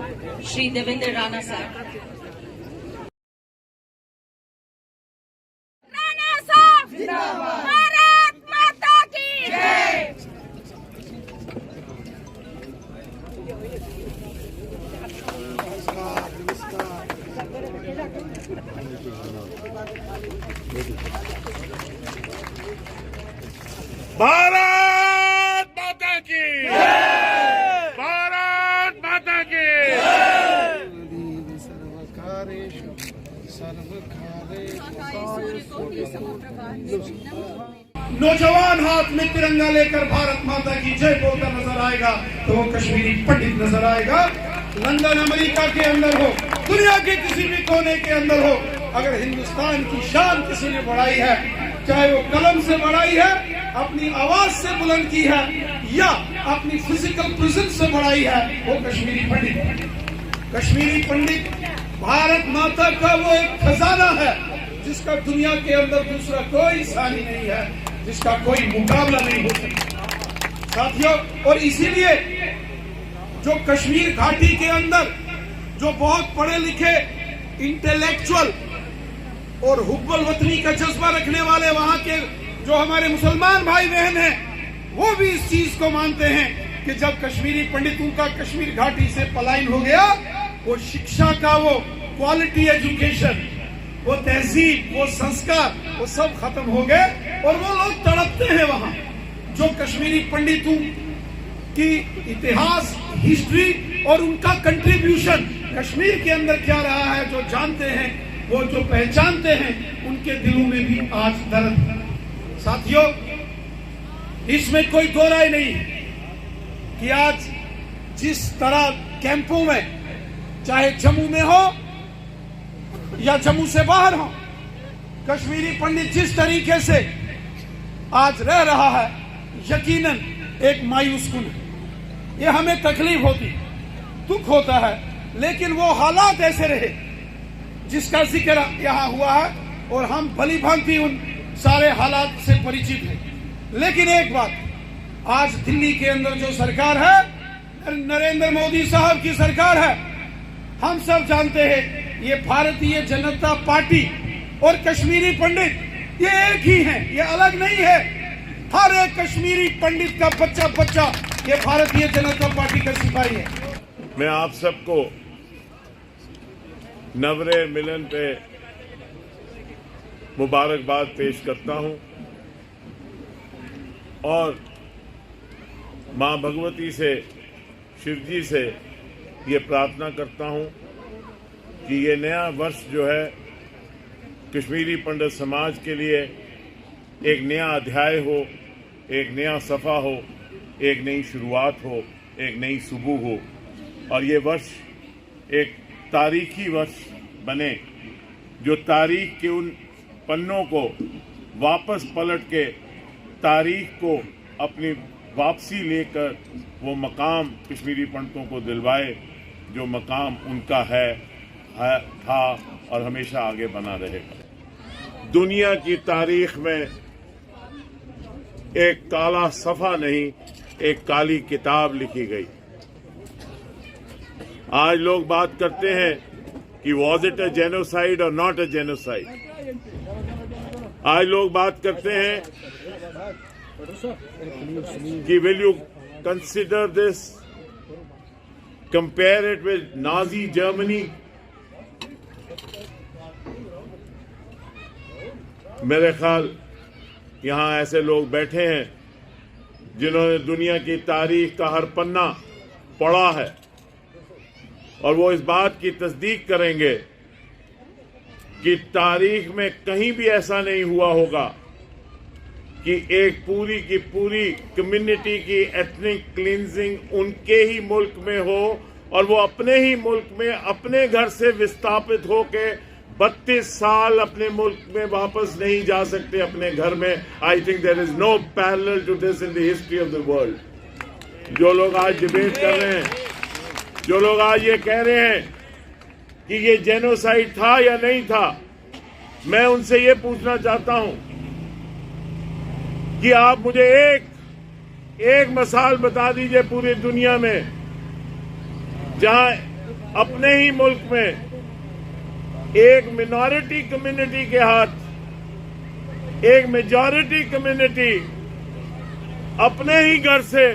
श्री देवेंद्र राणा साहब। राणा साहब जिंदाबाद, भारत माता की जय। भारत माता की भारत माता की नौजवान हाथ में तिरंगा लेकर भारत माता की जय बोलकर नजर आएगा तो वो कश्मीरी पंडित नजर आएगा। लंदन अमेरिका के अंदर हो, दुनिया के किसी भी कोने के अंदर हो, अगर हिंदुस्तान की शान किसी ने बढ़ाई है, चाहे वो कलम से बढ़ाई है, अपनी आवाज से बुलंद की है, या अपनी फिजिकल प्रेजेंस से बढ़ाई है, वो कश्मीरी पंडित। कश्मीरी पंडित भारत माता का वो एक खजाना है जिसका दुनिया के अंदर दूसरा कोई सानी नहीं है, जिसका कोई मुकाबला नहीं हो सकता साथियों। और इसीलिए जो कश्मीर घाटी के अंदर जो बहुत पढ़े लिखे इंटेलेक्चुअल और हुब्बुल वतनी का जज्बा रखने वाले वहां के जो हमारे मुसलमान भाई बहन हैं, वो भी इस चीज को मानते हैं कि जब कश्मीरी पंडितों का कश्मीर घाटी से पलायन हो गया, वो शिक्षा का वो क्वालिटी एजुकेशन, वो तहजीब, वो संस्कार, वो सब खत्म हो गए और वो लोग तड़पते हैं वहां। जो कश्मीरी पंडितों की इतिहास, हिस्ट्री और उनका कंट्रीब्यूशन कश्मीर के अंदर क्या रहा है, जो जानते हैं, वो जो पहचानते हैं, उनके दिलों में भी आज दर्द है साथियों। इसमें कोई दो राय नहीं कि आज जिस तरह कैंपों में, चाहे जम्मू में हो या जम्मू से बाहर हो, कश्मीरी पंडित जिस तरीके से आज रह रहा है, यकीनन एक मायूस कुन है। ये हमें तकलीफ होती, दुख होता है, लेकिन वो हालात ऐसे रहे जिसका जिक्र यहाँ हुआ है और हम भली भांति उन सारे हालात से परिचित हैं। लेकिन एक बात, आज दिल्ली के अंदर जो सरकार है, नरेंद्र मोदी साहब की सरकार है, हम सब जानते हैं ये भारतीय जनता पार्टी और कश्मीरी पंडित ये एक ही हैं, ये अलग नहीं है। हर एक कश्मीरी पंडित का बच्चा बच्चा ये भारतीय जनता पार्टी का सिपाही है। मैं आप सबको नवरे मिलन पे मुबारकबाद पेश करता हूं और मां भगवती से, शिव जी से ये प्रार्थना करता हूं कि ये नया वर्ष जो है कश्मीरी पंडित समाज के लिए एक नया अध्याय हो, एक नया सफ़ा हो, एक नई शुरुआत हो, एक नई सुबह हो और ये वर्ष एक तारीखी वर्ष बने जो तारीख के उन पन्नों को वापस पलट के तारीख को अपनी वापसी लेकर वो मकाम कश्मीरी पंडितों को दिलवाए जो मकाम उनका है, था और हमेशा आगे बना रहेगा। दुनिया की तारीख में एक काला सफ़ा नहीं, एक काली किताब लिखी गई। आज लोग बात करते हैं कि वॉज इट अ जेनोसाइड और नॉट अ जेनोसाइड। आज लोग बात करते हैं कि will you consider this, compare it with Nazi Germany. मेरे ख्याल यहां ऐसे लोग बैठे हैं जिन्होंने दुनिया की तारीख का हर पन्ना पढ़ा है और वो इस बात की तस्दीक करेंगे कि तारीख में कहीं भी ऐसा नहीं हुआ होगा कि एक पूरी की पूरी कम्युनिटी की एथनिक क्लींजिंग उनके ही मुल्क में हो और वो अपने ही मुल्क में अपने घर से विस्थापित होके 32 साल अपने मुल्क में वापस नहीं जा सकते अपने घर में। I think there is no parallel to this in the history of the world. जो लोग आज डिबेट कर रहे हैं, जो लोग आज ये कह रहे हैं कि ये जेनोसाइड था या नहीं था, मैं उनसे ये पूछना चाहता हूं कि आप मुझे एक मिसाल बता दीजिए पूरी दुनिया में जहां अपने ही मुल्क में एक मिनॉरिटी कम्युनिटी के हाथ एक मेजॉरिटी कम्युनिटी अपने ही घर से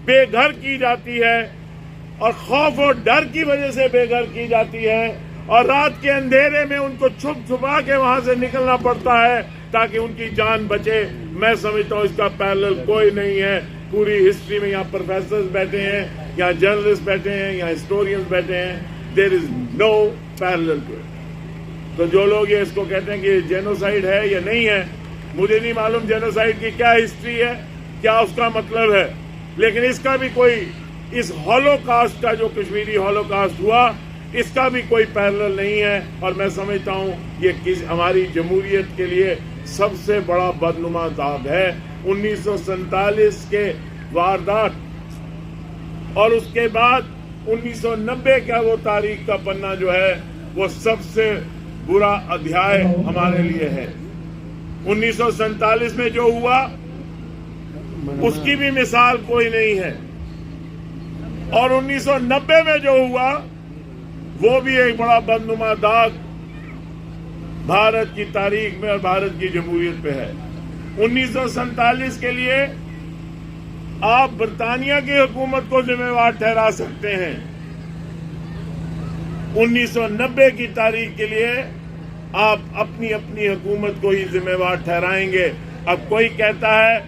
बेघर की जाती है और खौफ और डर की वजह से बेघर की जाती है और रात के अंधेरे में उनको छुप छुपा के वहां से निकलना पड़ता है ताकि उनकी जान बचे। मैं समझता हूं इसका पैरेलल कोई नहीं है पूरी हिस्ट्री में। यहाँ प्रोफेसर्स बैठे हैं, यहाँ जर्नलिस्ट बैठे हैं, यहाँ हिस्टोरियंस बैठे हैं, there is no parallel to it. तो जो लोग ये इसको कहते हैं कि जेनोसाइड है या नहीं है, मुझे नहीं मालूम जेनोसाइड की क्या हिस्ट्री है, क्या उसका मतलब है, लेकिन इसका भी कोई, इस हॉलोकास्ट का जो कश्मीरी हॉलोकास्ट हुआ, इसका भी कोई पैरेलल नहीं है। और मैं समझता हूँ ये हमारी जमहूरियत के लिए सबसे बड़ा बदनुमा दाग है। 1947 के वारदात और उसके बाद 1990 का वो तारीख का पन्ना जो है वो सबसे बुरा अध्याय हमारे लिए है। 1947 में जो हुआ उसकी भी मिसाल कोई नहीं है और 1990 में जो हुआ वो भी एक बड़ा बदनुमा दाग भारत की तारीख में और भारत की जमहूरियत पे है। 1947 के लिए आप बरतानिया की हुकूमत को जिम्मेवार ठहरा सकते हैं, 1990 की तारीख के लिए आप अपनी अपनी हुकूमत को ही जिम्मेवार ठहराएंगे। अब कोई कहता है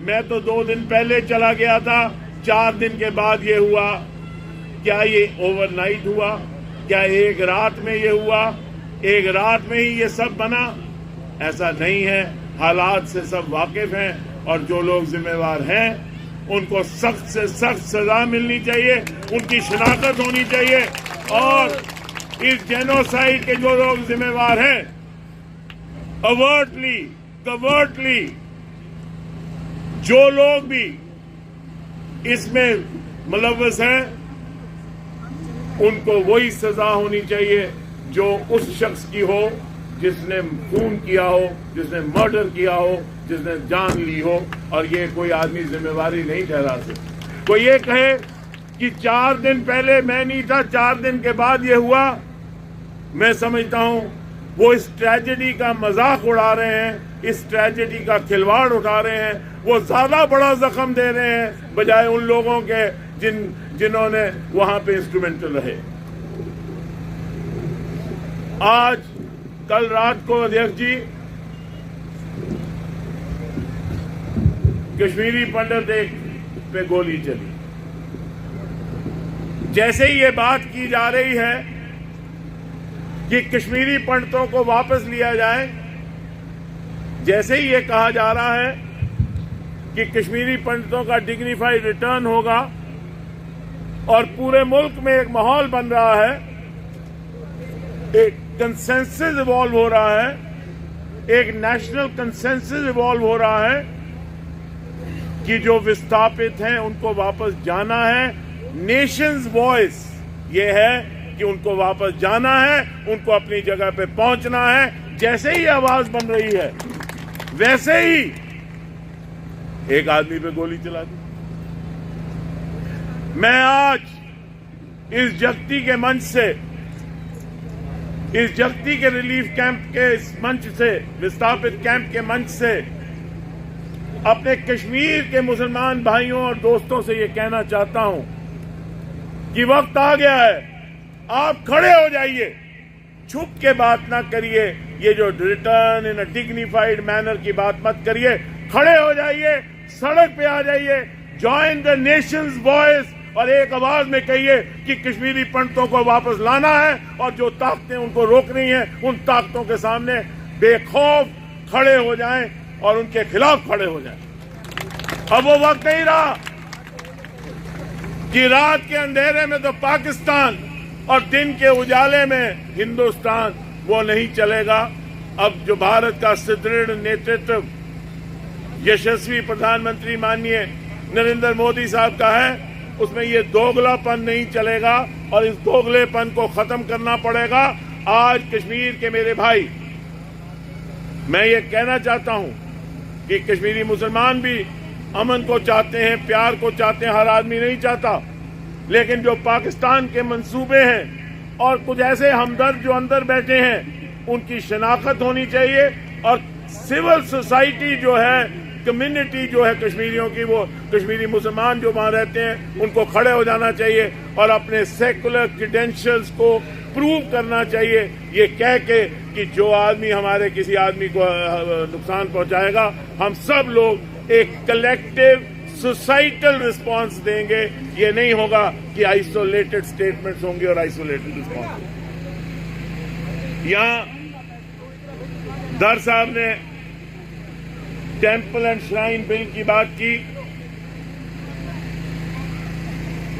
मैं तो 2 दिन पहले चला गया था, 4 दिन के बाद ये हुआ। क्या ये ओवरनाइट हुआ? क्या एक रात में ये हुआ? एक रात में ही ये सब बना? ऐसा नहीं है। हालात से सब वाकिफ हैं और जो लोग जिम्मेवार हैं उनको सख्त से सख्त सजा मिलनी चाहिए, उनकी शनाख्त होनी चाहिए। और इस जेनोसाइड के जो लोग जिम्मेवार हैं, अवर्टली कवर्टली जो लोग भी इसमें मुलव्वस हैं, उनको वही सजा होनी चाहिए जो उस शख्स की हो जिसने खून किया हो, जिसने मर्डर किया हो, जिसने जान ली हो। और ये कोई आदमी जिम्मेवारी नहीं ठहरा सकता। कोई ये कहे कि 4 दिन पहले मैं नहीं था, 4 दिन के बाद ये हुआ, मैं समझता हूं वो इस ट्रेजेडी का मजाक उड़ा रहे हैं, इस ट्रेजेडी का खिलवाड़ उठा रहे हैं। वो ज्यादा बड़ा जख्म दे रहे हैं बजाय उन लोगों के जिन्होंने वहां पे इंस्ट्रूमेंटल रहे। आज कल रात को अध्यक्ष जी कश्मीरी पंडित एक पे गोली चली। जैसे ही ये बात की जा रही है कि कश्मीरी पंडितों को वापस लिया जाए, जैसे ही ये कहा जा रहा है कि कश्मीरी पंडितों का डिग्निफाइड रिटर्न होगा और पूरे मुल्क में एक माहौल बन रहा है, एक कंसेंसस इवॉल्व हो रहा है, एक नेशनल कंसेंसस इवॉल्व हो रहा है कि जो विस्थापित हैं उनको वापस जाना है। नेशंस वॉइस ये है कि उनको वापस जाना है, उनको अपनी जगह पे पहुंचना है। जैसे ही आवाज बन रही है वैसे ही एक आदमी पे गोली चला दी। मैं आज इस जगती के मंच से, इस जगती के रिलीफ कैंप के इस मंच से, विस्थापित कैंप के मंच से अपने कश्मीर के मुसलमान भाइयों और दोस्तों से ये कहना चाहता हूं कि वक्त आ गया है, आप खड़े हो जाइए, छुप के बात ना करिए, ये जो रिटर्न इन अ डिग्निफाइड मैनर की बात मत करिए, खड़े हो जाइए, सड़क पे आ जाइए, ज्वाइन द नेशंस वॉइस और एक आवाज में कहिए कि कश्मीरी पंडितों को वापस लाना है और जो ताकतें उनको रोक रही हैं उन ताकतों के सामने बेखौफ खड़े हो जाएं और उनके खिलाफ खड़े हो जाएं। अब वो वक्त नहीं रहा कि रात के अंधेरे में तो पाकिस्तान और दिन के उजाले में हिंदुस्तान, वो नहीं चलेगा। अब जो भारत का सुदृढ़ नेतृत्व यशस्वी प्रधानमंत्री माननीय नरेंद्र मोदी साहब का है, उसमें ये दोगलापन नहीं चलेगा और इस दोगलेपन को खत्म करना पड़ेगा। आज कश्मीर के मेरे भाई, मैं ये कहना चाहता हूं कि कश्मीरी मुसलमान भी अमन को चाहते हैं, प्यार को चाहते हैं, हर आदमी नहीं चाहता, लेकिन जो पाकिस्तान के मंसूबे हैं और कुछ ऐसे हमदर्द जो अंदर बैठे हैं, उनकी शनाख्त होनी चाहिए और सिविल सोसाइटी जो है, कम्युनिटी जो है कश्मीरियों की, वो कश्मीरी मुसलमान जो वहां रहते हैं, उनको खड़े हो जाना चाहिए और अपने सेकुलर क्रेडेंशियल्स को प्रूव करना चाहिए, ये कह के कि जो आदमी हमारे किसी आदमी को नुकसान पहुंचाएगा, हम सब लोग एक कलेक्टिव सोसाइटल रिस्पांस देंगे। ये नहीं होगा कि आइसोलेटेड स्टेटमेंट्स होंगे और आइसोलेटेड रिस्पांस। यहां दर साहब ने टेंपल एंड श्राइन बिल की बात की।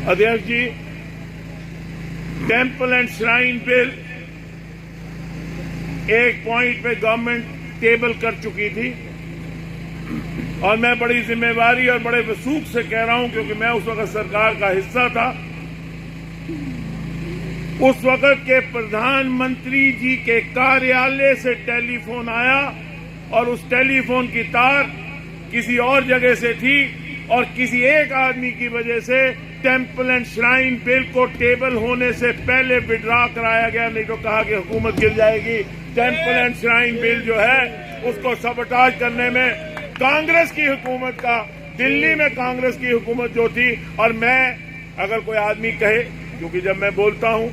अध्यक्ष जी, टेंपल एंड श्राइन बिल एक पॉइंट पे गवर्नमेंट टेबल कर चुकी थी और मैं बड़ी जिम्मेवारी और बड़े वसूख से कह रहा हूं, क्योंकि मैं उस वक्त सरकार का हिस्सा था। उस वक्त के प्रधानमंत्री जी के कार्यालय से टेलीफोन आया और उस टेलीफोन की तार किसी और जगह से थी और किसी एक आदमी की वजह से टेंपल एंड श्राइन बिल को टेबल होने से पहले विड्रॉ कराया गया, नहीं तो कहा कि हुकूमत गिर जाएगी। टेंपल एंड श्राइन बिल जो है उसको सबटाज करने में कांग्रेस की हुकूमत का, दिल्ली में कांग्रेस की हुकूमत जो थी, और मैं अगर कोई आदमी कहे, क्योंकि जब मैं बोलता हूं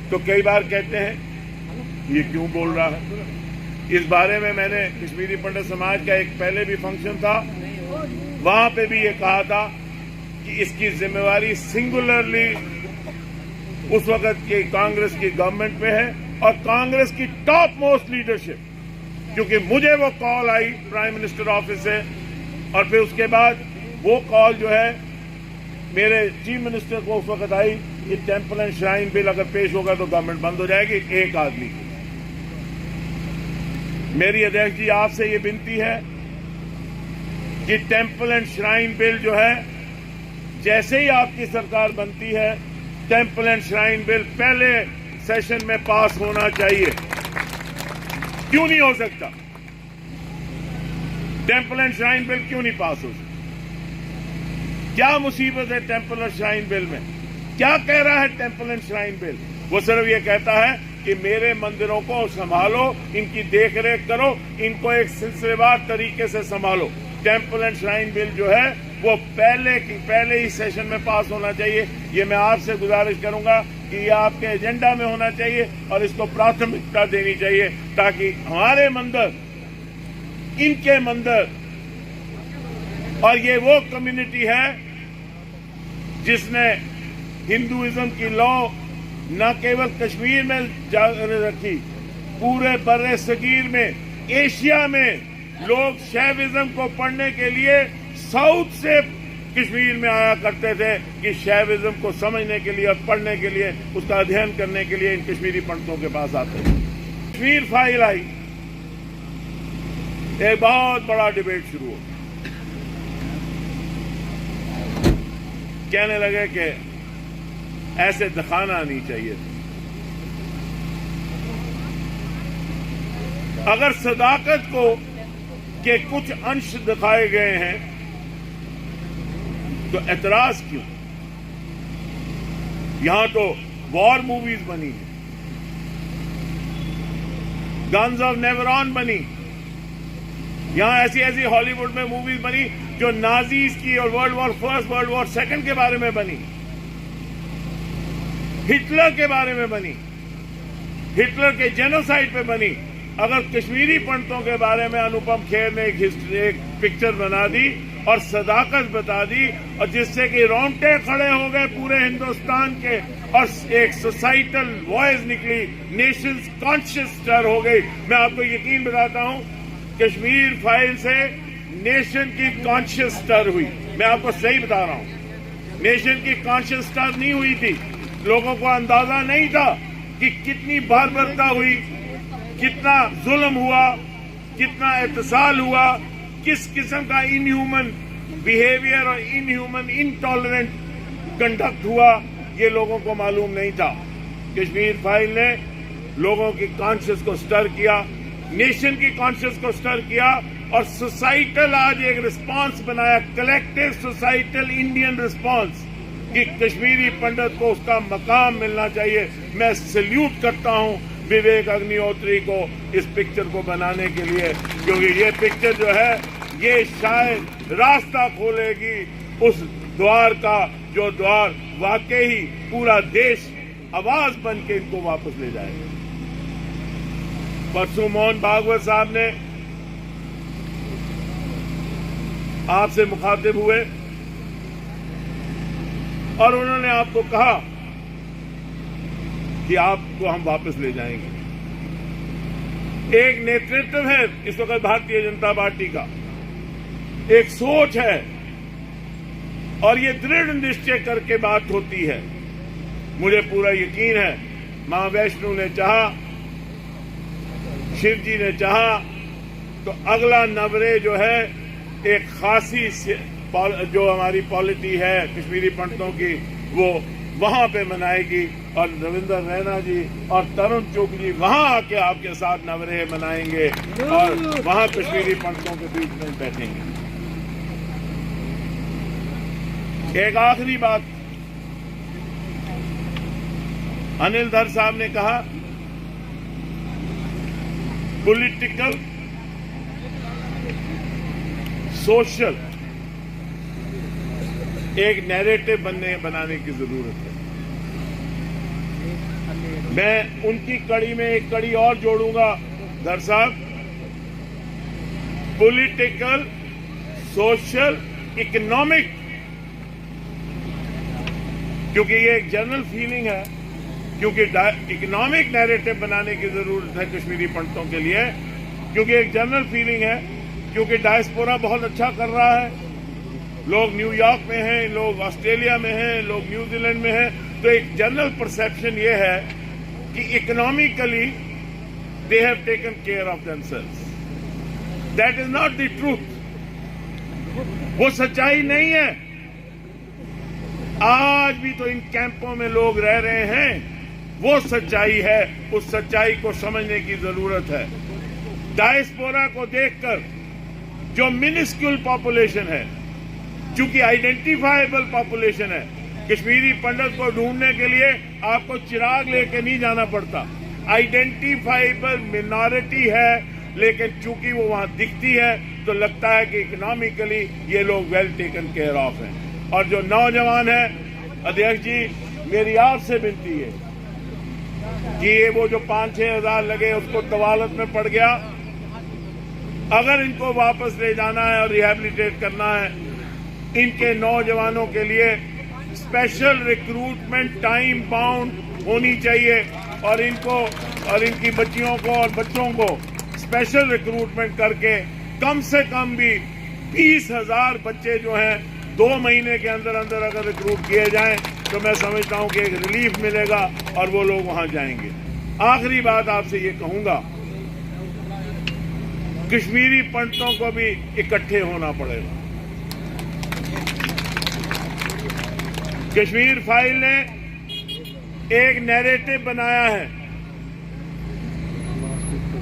तो कई बार कहते हैं ये क्यों बोल रहा है, इस बारे में मैंने कश्मीरी पंडित समाज का एक पहले भी फंक्शन था, वहां पे भी ये कहा था कि इसकी जिम्मेवारी सिंगुलरली उस वक्त की कांग्रेस की गवर्नमेंट पे है और कांग्रेस की टॉप मोस्ट लीडरशिप, क्योंकि मुझे वो call I prime minister office से और फिर उसके बाद वो कॉल जो है मेरे चीफ मिनिस्टर को उस वक्त आई कि टेंपल एंड श्राइन बिल अगर पेश होगा तो गवर्नमेंट बंद हो जाएगी, एक आदमी की। मेरी अध्यक्ष जी आपसे ये विनती है कि टेंपल एंड श्राइन बिल जो है, जैसे ही आपकी सरकार बनती है, टेंपल एंड श्राइन बिल पहले सेशन में पास होना चाहिए। क्यों नहीं हो सकता? टेंपल एंड श्राइन बिल क्यों नहीं पास हो सकता? क्या मुसीबत है टेंपल एंड श्राइन बिल में? क्या कह रहा है टेंपल एंड श्राइन बिल? वो सिर्फ ये कहता है कि मेरे मंदिरों को संभालो, इनकी देखरेख करो, इनको एक सिलसिलेवार तरीके से संभालो। टेंपल एंड श्राइन बिल जो है वो पहले ही सेशन में पास होना चाहिए। ये मैं आपसे गुजारिश करूंगा कि ये आपके एजेंडा में होना चाहिए और इसको प्राथमिकता देनी चाहिए, ताकि हमारे मंदिर, इनके मंदिर, और ये वो कम्युनिटी है जिसने हिंदुइज्म की लॉ न केवल कश्मीर में रखी, पूरे बर्रे सगीर में, एशिया में लोग शैविज्म को पढ़ने के लिए साउथ से कश्मीर में आया करते थे कि शैविज्म को समझने के लिए और पढ़ने के लिए, उसका अध्ययन करने के लिए इन कश्मीरी पंडितों के पास आते थे। कश्मीर फाइल आई, एक बहुत बड़ा डिबेट शुरू हो, कहने लगे कि ऐसे दिखाना नहीं चाहिए। अगर सदाकत को के कुछ अंश दिखाए गए हैं तो एतराज क्यों? यहां तो वॉर मूवीज बनी है, गन्स ऑफ नेवरॉन बनी, यहां ऐसी ऐसी हॉलीवुड में मूवीज बनी जो नाजीज की और world war first, world war second के बारे में बनी, हिटलर के बारे में बनी, हिटलर के जेनोसाइड पे बनी। अगर कश्मीरी पंडितों के बारे में अनुपम खेर ने एक पिक्चर बना दी और सदाकत बता दी, और जिससे कि रोंगटे खड़े हो गए पूरे हिंदुस्तान के, और एक सोसाइटल वॉइस निकली, नेशंस कॉन्शियस स्टर हो गई। मैं आपको यकीन बताता हूं, कश्मीर फाइल से नेशन की कॉन्शियस स्टर हुई। मैं आपको सही बता रहा हूं, नेशन की कॉन्शियस स्टर नहीं हुई थी। लोगों को अंदाजा नहीं था कि कितनी बर्बरता हुई, कितना जुल्म हुआ, कितना एहतसाल हुआ, किस किस्म का इनह्यूमन बिहेवियर और इनह्यूमन इनटॉलरेंट कंडक्ट हुआ, ये लोगों को मालूम नहीं था। कश्मीर फाइल ने लोगों की कॉन्शियस को स्टर किया, नेशन की कॉन्शियस को स्टर किया, और सोसाइटल आज एक रिस्पांस बनाया, कलेक्टिव सोसाइटल इंडियन रिस्पांस। कि कश्मीरी पंडित को उसका मकाम मिलना चाहिए। मैं सल्यूट करता हूं विवेक अग्निहोत्री को इस पिक्चर को बनाने के लिए, क्योंकि ये पिक्चर जो है ये शायद रास्ता खोलेगी उस द्वार का, जो द्वार वाकई ही पूरा देश आवाज बन के इनको वापस ले जाएगा। परसों मोहन भागवत साहब ने आपसे मुखातिब हुए और उन्होंने आपको कहा कि आपको हम वापस ले जाएंगे। एक नेतृत्व है इस वक्त भारतीय जनता पार्टी का, एक सोच है और ये दृढ़ निश्चय करके बात होती है। मुझे पूरा यकीन है मां वैष्णो ने चाहा, शिव जी ने चाहा तो अगला नवरे जो है एक खासी जो हमारी पॉलिटी है कश्मीरी पंडितों की वो वहां पे मनाएगी और रविंदर रैना जी और तरुण चुग जी वहां आके आपके साथ नवरे मनाएंगे और वहां कश्मीरी पंडितों के बीच में बैठेंगे। एक आखिरी बात, अनिल धर साहब ने कहा पॉलिटिकल सोशल एक नैरेटिव बनाने की जरूरत है। मैं उनकी कड़ी में एक कड़ी और जोड़ूंगा धर साहब, पॉलिटिकल सोशल इकोनॉमिक, क्योंकि ये एक जनरल फीलिंग है, क्योंकि इकोनॉमिक नैरेटिव बनाने की जरूरत है कश्मीरी पंडितों के लिए, क्योंकि एक जनरल फीलिंग है, क्योंकि डायस्पोरा बहुत अच्छा कर रहा है, लोग न्यूयॉर्क में हैं, लोग ऑस्ट्रेलिया में हैं, लोग न्यूजीलैंड में हैं, तो एक जनरल परसेप्शन ये है कि economically they have taken care of themselves. That is not the truth, वो सच्चाई नहीं है। आज भी तो इन कैंपों में लोग रह रहे हैं, वो सच्चाई है, उस सच्चाई को समझने की जरूरत है। डायस्पोरा को देखकर जो मिनिस्क्यूल पॉपुलेशन है, चूंकि आइडेंटिफाइबल पॉपुलेशन है, कश्मीरी पंडित को ढूंढने के लिए आपको चिराग लेके नहीं जाना पड़ता, आइडेंटिफाइबल मिनॉरिटी है, लेकिन चूंकि वो वहां दिखती है तो लगता है कि इकोनॉमिकली ये लोग वेल टेकन केयर ऑफ हैं। और जो नौजवान है, अध्यक्ष जी मेरी आपसे विनती है कि ये वो जो 5-6 हजार लगे उसको तवालत में पड़ गया, अगर इनको वापस ले जाना है और रिहैबिलिटेट करना है, इनके नौजवानों के लिए स्पेशल रिक्रूटमेंट टाइम बाउंड होनी चाहिए और इनको और इनकी बच्चियों को और बच्चों को स्पेशल रिक्रूटमेंट करके कम से कम भी 20,000 बच्चे जो हैं 2 महीने के अंदर अंदर अगर रिक्रूट किए जाएं तो मैं समझता हूं कि एक रिलीफ मिलेगा और वो लोग वहां जाएंगे। आखिरी बात आपसे ये कहूंगा, कश्मीरी पंडितों को भी इकट्ठे होना पड़ेगा। कश्मीर फाइल ने एक नैरेटिव बनाया है,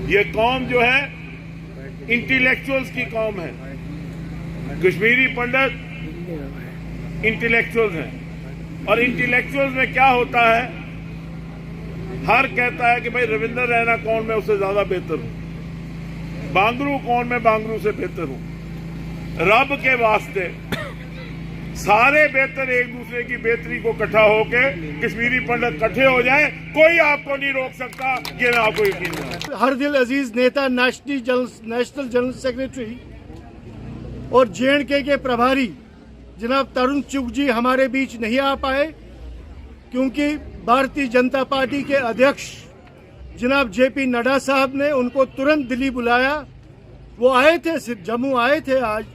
ये कौम जो है इंटेलेक्चुअल्स की कौम है, कश्मीरी पंडित इंटेलेक्चुअल्स हैं। और इंटेलेक्चुअल्स में क्या होता है, हर कहता है कि भाई रविंदर रैना कौन, मैं उससे ज्यादा बेहतर हूं, बांगरू कौन, मैं बांगरू से बेहतर हूं। रब के वास्ते सारे बेहतर एक दूसरे की बेहतरी को इकट्ठा होके कश्मीरी पंडित इकट्ठे हो जाएं, कोई आपको नहीं रोक सकता, ये मैं आपको यकीन है। हरदिल अजीज नेता, नेशनल जनरल सेक्रेटरी और JNK के प्रभारी जनाब तरुण चुग जी हमारे बीच नहीं आ पाए, क्योंकि भारतीय जनता पार्टी के अध्यक्ष जनाब JP नड्डा साहब ने उनको तुरंत दिल्ली बुलाया। वो आए थे, सिर्फ जम्मू आए थे, आज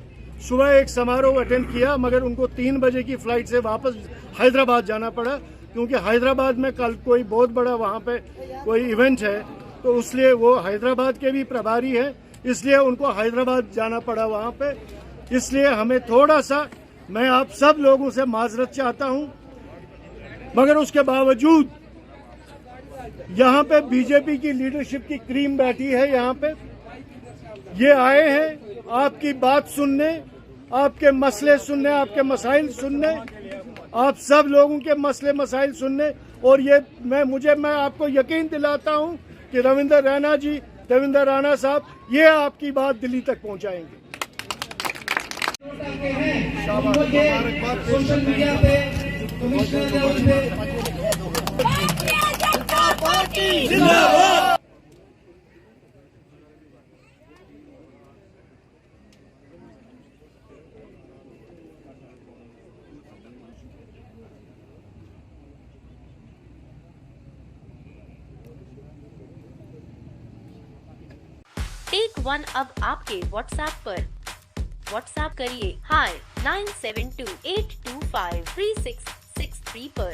सुबह एक समारोह अटेंड किया, मगर उनको 3 बजे की फ्लाइट से वापस हैदराबाद जाना पड़ा, क्योंकि हैदराबाद में कल कोई बहुत बड़ा वहाँ पे कोई इवेंट है, तो इसलिए वो हैदराबाद के भी प्रभारी हैं, इसलिए उनको हैदराबाद जाना पड़ा वहाँ पे। इसलिए हमें थोड़ा सा, मैं आप सब लोगों से माजरत चाहता हूँ, मगर उसके बावजूद यहाँ पे बीजेपी की लीडरशिप की क्रीम बैठी है, यहाँ पे ये आए हैं आपकी बात सुनने, आपके मसले सुनने, आपके मसाइल सुनने, आप सब लोगों के मसले मसाइल सुनने, और ये मैं आपको यकीन दिलाता हूं कि रविंदर राणा साहब ये आपकी बात दिल्ली तक पहुंचाएंगे। सोशल मीडिया पे कमिश्नर लेवल पे भारतीय जनता पार्टी जिंदाबाद। टेक वन अब आपके व्हाट्सएप पर। व्हाट्सएप करिए हाय 9728253663 पर।